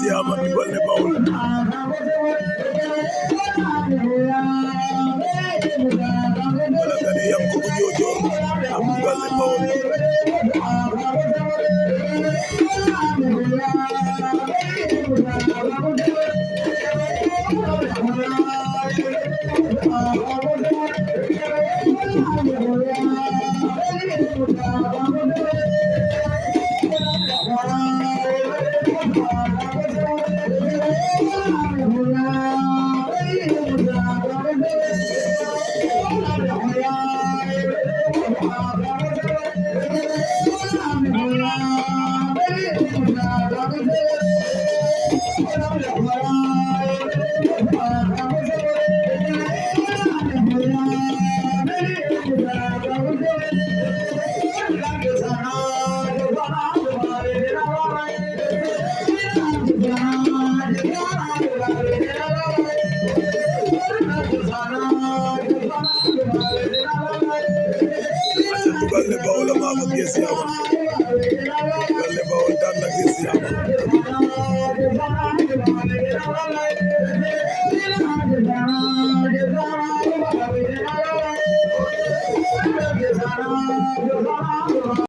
Yama Dugalle Bowl. Malagani Yankubu Jojo, Dugalle Bowl. Dugalle Bowl Mama Gesiama. Dugalle Bowl Dana Gesiama.